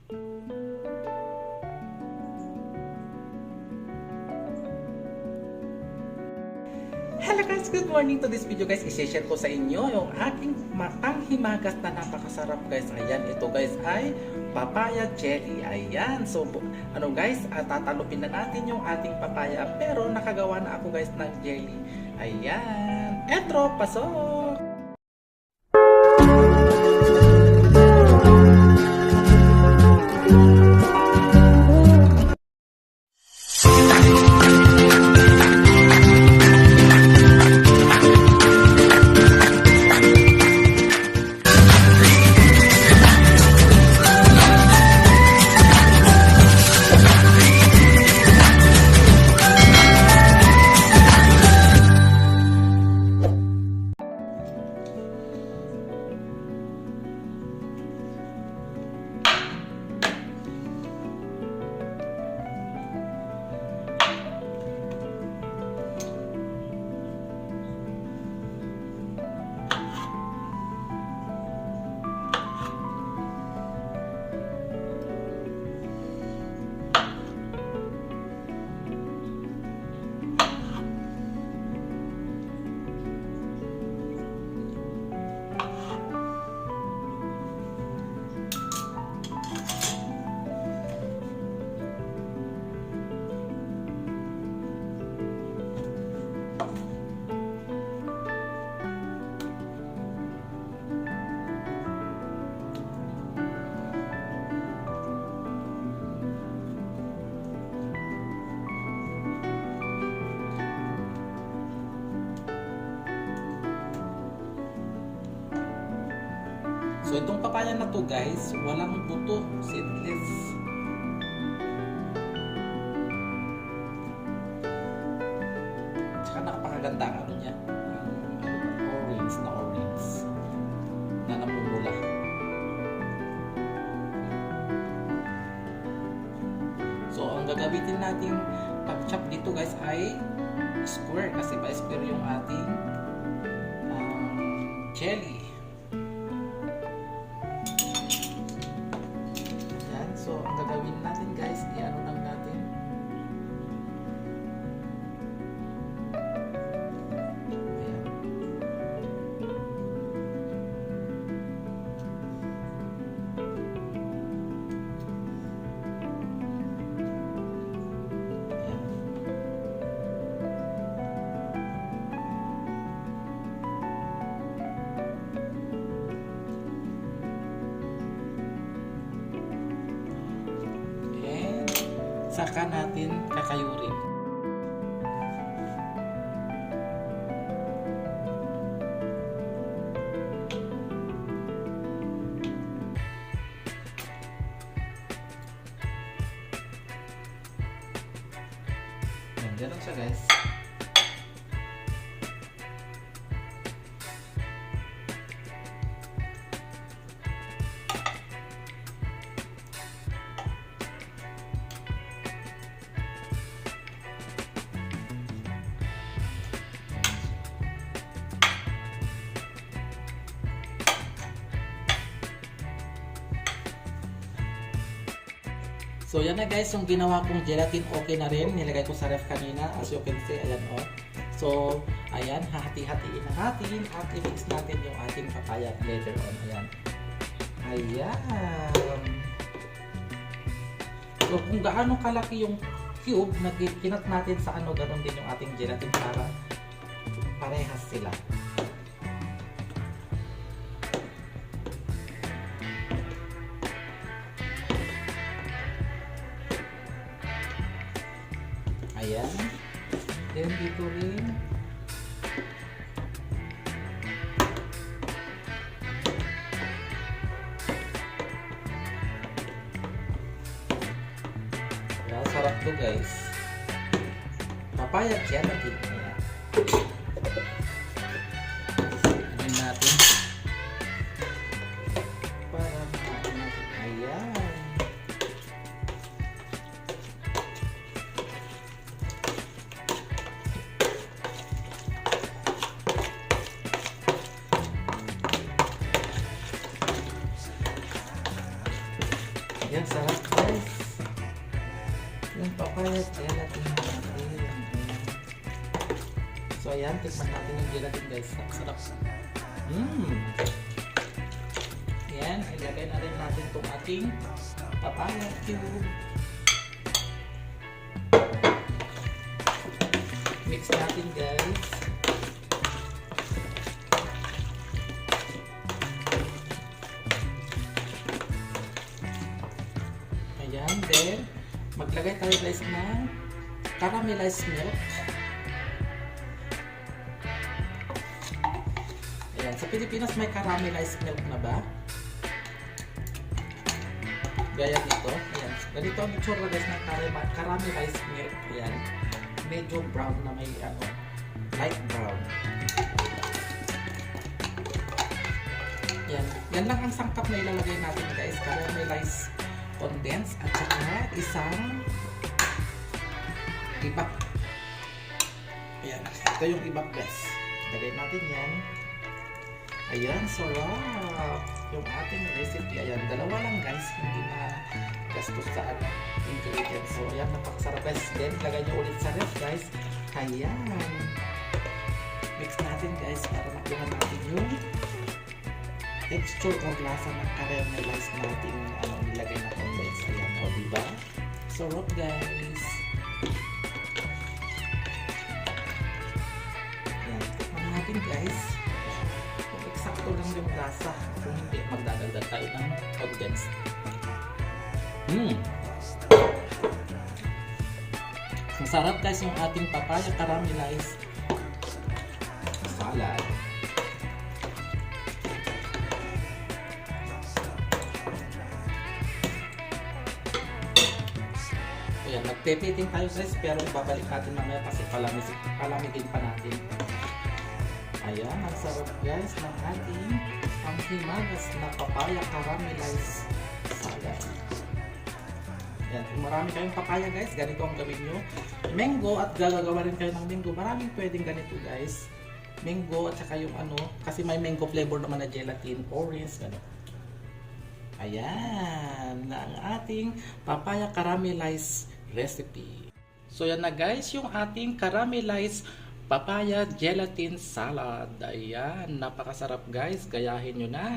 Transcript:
Hello guys! Good morning to this video guys. I-share ko sa inyo yung aking matanghimagas na napakasarap guys. Ayan, ito guys ay papaya jelly. Ayan, so ano guys, tatalupin na natin yung ating papaya. Pero nakagawa na ako guys ng jelly. Ayan, etro, pasok! So itong papaya na to guys, walang buto, seedless. Tsaka napakaganda ang ano niya, orange na namumula. So ang gagamitin natin pag-chop dito guys ay square, kasi ba square yung ating jelly. So, ang gagawin natin guys, i-ano lang natin. Ayan. Ayan. Saka natin kakayurin. Ganun siya guys. So yan na guys, yung ginawa kong gelatin okay na rin. Nilagay ko sa ref kanina, as you can see, ayan o. So ayan, hati-hatiin na natin at i-mix natin yung ating papaya later on. Ayan. Ayan. So kung gaano kalaki yung cube na kinat natin sa ano, ganun din yung ating gelatin para parehas sila. Ayan. Then dito rin. Ayan, sarap to guys. Papaya gelatin. Ayan. Ayan natin. Para natin. Ayan. Ayan, sarap guys. Yung papaya gelatin natin. So ayan, tikman natin yung gelatin guys. Sarap. Ayan, ilagay na rin natin itong ating papaya cube. Mix natin guys. Ayan, then maglagay tayo guys ng caramelized milk. Ayan, sa Pilipinas may caramelized milk na ba? Gaya dito. Ayan, ganito ang itsura guys ng caramelized milk. Ayan, medyo brown na may light brown. Ayan, yan lang ang sangkap na ilalagay natin guys. Caramelized condensed at saka isang ibak. Ayan, ito yung ibak guys. Lagay natin yan. Ayan, sarap yung ating recipe. Ayan, dalawa lang guys, hindi na gastos sa ingredients. So ayan, napakasarap guys. Then lagay nyo ulit sa ref guys. Ayan, mix natin guys para makuha natin yung texture or lasa ng caramelized natin nilagay na condensed. Ayan, o diba? Sarap guys. Ayan, tikman natin guys. Kung eksakto lang yung lasa, kung hindi, magdadagdag tayo ng condensed. Ang sarap guys yung ating papaya caramelized salad. Ayan, magpe-plating tayo guys, pero babalik natin mamaya kasi palamigin pa natin. Ayan, ang sarap guys ng ating panghimagas na papaya caramelized salad. Ayan, kung marami kayong papaya guys, ganito ang gawin nyo. Mango at gagawa rin kayo ng mango. Maraming pwedeng ganito guys. Mango at saka yung kasi may mango flavor naman na gelatin, orange, gano'n. Ayan, na ang ating papaya caramelized recipe. So yan na guys, yung ating caramelized papaya gelatin salad. Ayan, napakasarap guys, gayahin nyo na.